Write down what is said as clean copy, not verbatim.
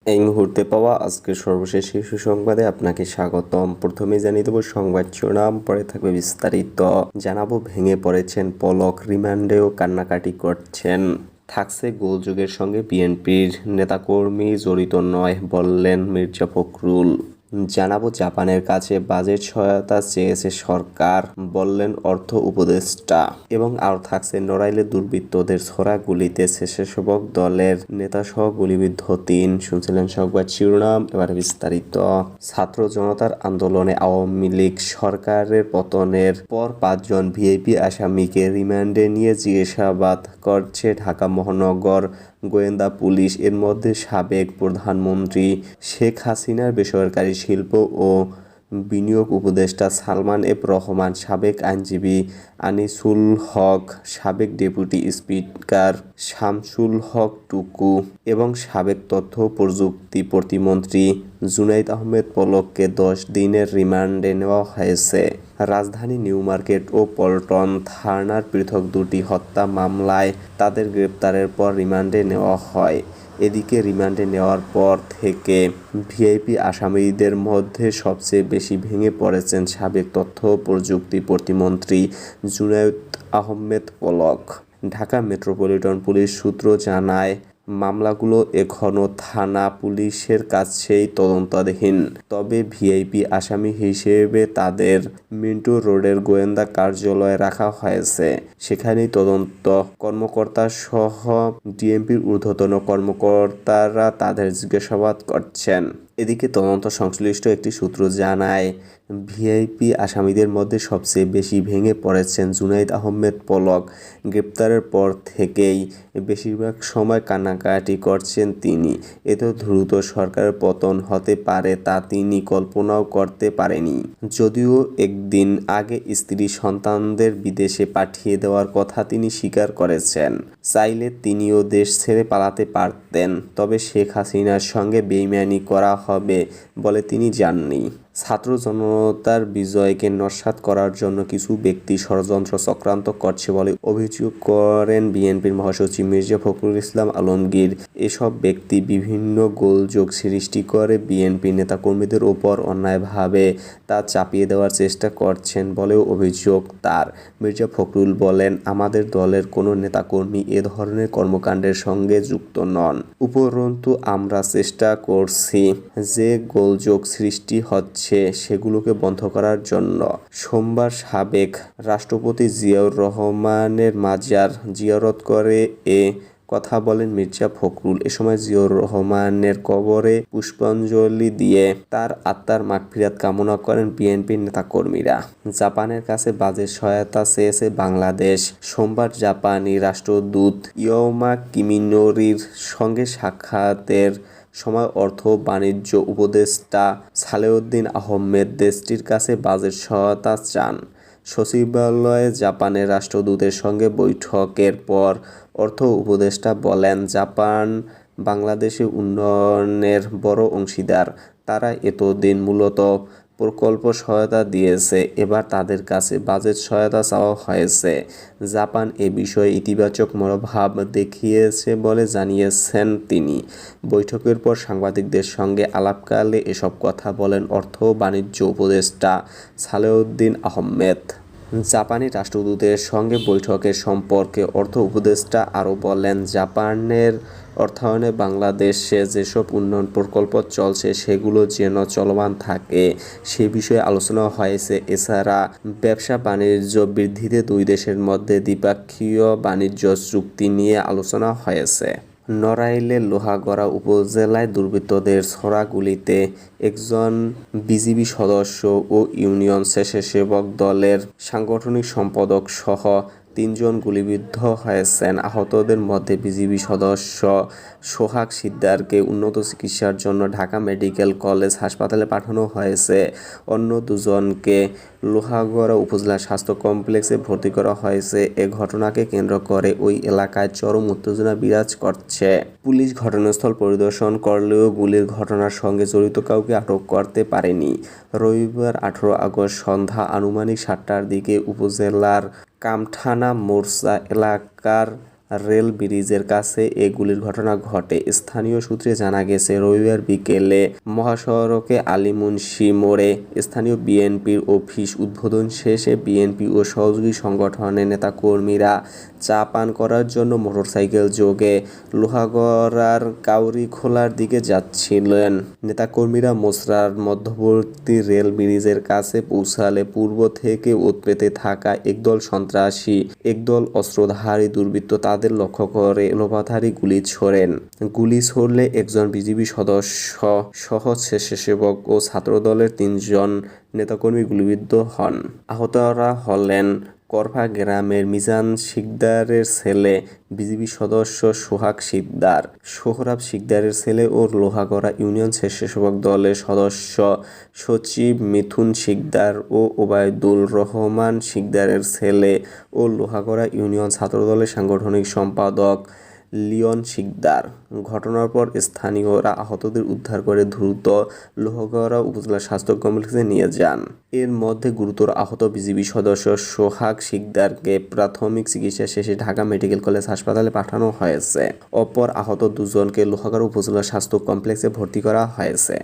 এই মুহূর্তে পাওয়া আজকের সর্বশেষ শিশু সংবাদে আপনাকে স্বাগতম। প্রথমে জানিয়ে দেব সংবাদ শিরোনাম, পরে থাকবে বিস্তারিত। জানাবো ভেঙে পড়েছেন পলক, রিমান্ডেও কান্নাকাটি করছেন। থাকছে গোলযোগের সঙ্গে বিএনপির নেতাকর্মী জড়িত নয় বললেন মির্জা ফখরুল। জানাবো জাপানের কাছে বাজেট সহায়তা চেয়েছে সরকার বললেন অর্থ উপদেষ্টা। এবং আরও থাকছে নড়াইলে দুর্বৃত্তদের ছোড়া গুলিতে স্বেচ্ছাসেবক দলের নেতাসহ গুলিবিদ্ধ ৩। শুনছিলেন সংবাদ শিরোনাম, এবার বিস্তারিত। ছাত্র জনতার আন্দোলনে আওয়ামী লীগ সরকারের পতনের পর ৫ জন ভিআইপি আসামিকে রিমান্ডে নিয়ে জিজ্ঞাসাবাদ করছে ঢাকা মহানগর গোয়েন্দা পুলিশ। এর মধ্যে সাবেক প্রধানমন্ত্রী শেখ হাসিনার বেসরকারি শিল্প ও বিনিয়োগ উপদেষ্টা সালমান এফ রহমান, সাবেক আইনজীবী আনিসুল হক, সাবেক ডেপুটি স্পিকার শামসুল হক টুকু এবং সাবেক তথ্য প্রযুক্তি প্রতিমন্ত্রী জুনাইদ আহমেদ পলককে ১০ দিনের রিমান্ডে নেওয়া হয়েছে। রাজধানী নিউ মার্কেট ও পল্টন থানার পৃথক দুটি হত্যা মামলায় তাদের গ্রেপ্তারের পর রিমান্ডে নেওয়া হয়। এদিকে রিমান্ডে নেওয়ার পর থেকে ভিআইপি আসামিদের মধ্যে সবচেয়ে বেশি ভেঙে পড়েছেন সাবেক তথ্য প্রযুক্তি প্রতিমন্ত্রী জুনাইদ আহমেদ পলক। ঢাকা মেট্রোপলিটন পুলিশ সূত্র জানায়, মামলাগুলো এখনও থানা পুলিশের কাছেই তদন্তাধীন। তবে ভিআইপি আসামি হিসেবে তাদের মিন্টু রোডের গোয়েন্দা কার্যালয়ে রাখা হয়েছে। সেখানেই তদন্ত কর্মকর্তা সহ ডিএমপির ঊর্ধ্বতন কর্মকর্তারা তাদের জিজ্ঞাসাবাদ করছেন। এদিকে তদন্ত সংশ্লিষ্ট একটি সূত্র জানায়, ভিআইপি আসামিদের মধ্যে সবচেয়ে বেশি ভেঙে পড়েছেন জুনাইদ আহমেদ পলক। গ্রেপ্তারের পর থেকেই বেশিরভাগ সময় কান্নাকাটি করছেন তিনি। এত দ্রুত সরকারের পতন হতে পারে তা তিনি কল্পনাও করতে পারেনি। যদিও একদিন আগে স্ত্রী সন্তানদের বিদেশে পাঠিয়ে দেওয়ার কথা তিনি স্বীকার করেছেন। চাইলে তিনিও দেশ ছেড়ে পালাতে পারতেন, তবে শেখ হাসিনার সঙ্গে বেইমানি করা হবে বলে তিনি যাননি। ছাত্র জনতার বিজয়কে নস্যাৎ করার জন্য কিছু ব্যক্তি ষড়যন্ত্র চক্রান্ত করছে বলে অভিযোগ করেন বিএনপির মহাসচিব মির্জা ফখরুল ইসলাম আলমগীর। এসব ব্যক্তি বিভিন্ন গোলযোগ সৃষ্টি করে বিএনপি নেতাকর্মীদের ওপর অন্যায়ভাবে তা চাপিয়ে দেওয়ার চেষ্টা করছেন বলেও অভিযোগ তার। মির্জা ফখরুল বলেন, আমাদের দলের কোনো নেতাকর্মী এ ধরনের কর্মকাণ্ডের সঙ্গে যুক্ত নন। উপরন্তু আমরা চেষ্টা করছি যে গোলযোগ সৃষ্টি হচ্ছে সেগুলোকে বন্ধ করার জন্য। সোমবার সাবেক রাষ্ট্রপতি জিয়াউর রহমানের মাজার জিয়ারত করে এ কথা বলেন মির্জা ফখরুল। এ সময় জিয়াউর রহমানের কবরে পুষ্পাঞ্জলি দিয়ে তার আত্মার মাগফিরাত কামনা করেন বিএনপির নেতাকর্মীরা। জাপানের কাছে বাজেট সহায়তা চেয়েছে বাংলাদেশ। সোমবার জাপানি রাষ্ট্রদূত ইয়োমা কিমিনোরির সঙ্গে সাক্ষাতের সময় অর্থ বাণিজ্য উপদেষ্টা সালেউদ্দিন আহমেদ দেশটির কাছে বাজেট সহায়তা চান। সচিবালয়ে জাপানের রাষ্ট্রদূতের সঙ্গে বৈঠকের পর অর্থ উপদেষ্টা বলেন, জাপান বাংলাদেশের উন্নয়নের বড় অংশীদার। তারা এতদিন মূলত প্রকল্প সহায়তা দিয়েছে, এবার তাদের কাছে বাজেট সহায়তা চাওয়া হয়েছে। জাপান এ বিষয়ে ইতিবাচক মনোভাব দেখিয়েছে বলে জানিয়েছেন তিনি। বৈঠকের পর সাংবাদিকদের সঙ্গে আলাপকালে এসব কথা বলেন অর্থ বাণিজ্য উপদেষ্টা সালেউদ্দিন আহমেদ। জাপানি রাষ্ট্রদূতের সঙ্গে বৈঠকের সম্পর্কে অর্থ উপদেষ্টা আরও বলেন, জাপানের অর্থায়নে বাংলাদেশে যেসব উন্নয়ন প্রকল্প চলছে সেগুলো যেন চলমান থাকে সে বিষয়ে আলোচনা হয়েছে। এছাড়া ব্যবসা বাণিজ্য বৃদ্ধিতে দুই দেশের মধ্যে দ্বিপক্ষীয় বাণিজ্য চুক্তি নিয়ে আলোচনা হয়েছে। নড়াইলের লোহাগড়া উপজেলায় দুর্বৃত্তদের ছোড়া গুলিতে একজন বিজিবি সদস্য ও ইউনিয়ন স্বেচ্ছাসেবক দলের সাংগঠনিক সম্পাদক সহ ৩ জন গুলিবিদ্ধ হয়েছেন। আহতদের মধ্যে বিজিবি সদস্য সোহাগ সিকদারকে উন্নত চিকিৎসার জন্য ঢাকা মেডিকেল কলেজ হাসপাতালে পাঠানো হয়েছে। অন্য দুজনকে লোহাগড়া উপজেলা স্বাস্থ্য কমপ্লেক্সে ভর্তি করা হয়েছে। এ ঘটনাকে কেন্দ্র করে ওই এলাকায় চরম উত্তেজনা বিরাজ করছে। পুলিশ ঘটনাস্থল পরিদর্শন করলেও গুলির ঘটনার সঙ্গে জড়িত কাউকে আটক করতে পারেনি। রবিবার ১৮ আগস্ট সন্ধ্যা আনুমানিক ৭টার দিকে উপজেলার কামঠানা মোরচা এলাকার রেল ব্রিজের কাছে এ গুলির ঘটনা ঘটে। স্থানীয় সূত্রে জানা গেছে, রবিবার বিকেলে মহাসড়কে আলীমুন্সি মোড়ে স্থানীয় বিএনপির অফিস উদ্বোধন শেষে বিএনপি ও সহযোগী সংগঠনের নেতাকর্মীরা চা পান করার জন্য মোটরসাইকেল যোগে লোহাগড়ার কাউরিখোলার দিকে যাচ্ছিলেন। নেতাকর্মীরা মোসরার মধ্যবর্তী রেল ব্রিজের কাছে পৌঁছালে পূর্ব থেকে উৎপেতে থাকা একদল সন্ত্রাসী, একদল অস্ত্রধারী দুর্বৃত্ত তাদের লক্ষ্য করে লোপাধারী গুলি ছোড়েন। গুলি ছড়লে একজন বিজিবি সদস্য সহ স্বেচ্ছাসেবক ও ছাত্রদলের 3 জন নেতাকর্মী গুলিবিদ্ধ হন। আহতরা হলেন করফা গ্রামের মিজান শিকদারের ছেলে বিজিবি সদস্য সোহাগ শিকদার, সোহরাব শিকদারের ছেলে ও লোহাগড়া ইউনিয়ন স্বেচ্ছাসেবক দলের সদস্য সচিব মিথুন শিকদার ও ওবায়দুল রহমান শিকদারের ছেলে ও লোহাগড়া ইউনিয়ন ছাত্রদলের সাংগঠনিক সম্পাদক লিওন শিকদার। ঘটনার পর স্থানীয়রা আহতদের উদ্ধার করে দ্রুত লোহাগড়া উপজেলা স্বাস্থ্য কমপ্লেক্সে নিয়ে যান। এর মধ্যে গুরুতর আহত বিজিবি সদস্য সোহাগ শিকদারকে প্রাথমিক চিকিৎসা শেষে ঢাকা মেডিকেল কলেজ হাসপাতালে পাঠানো হয়েছে। অপর আহত 2 জনকে লোহাগড়া উপজেলা স্বাস্থ্য কমপ্লেক্সে ভর্তি করা হয়েছে।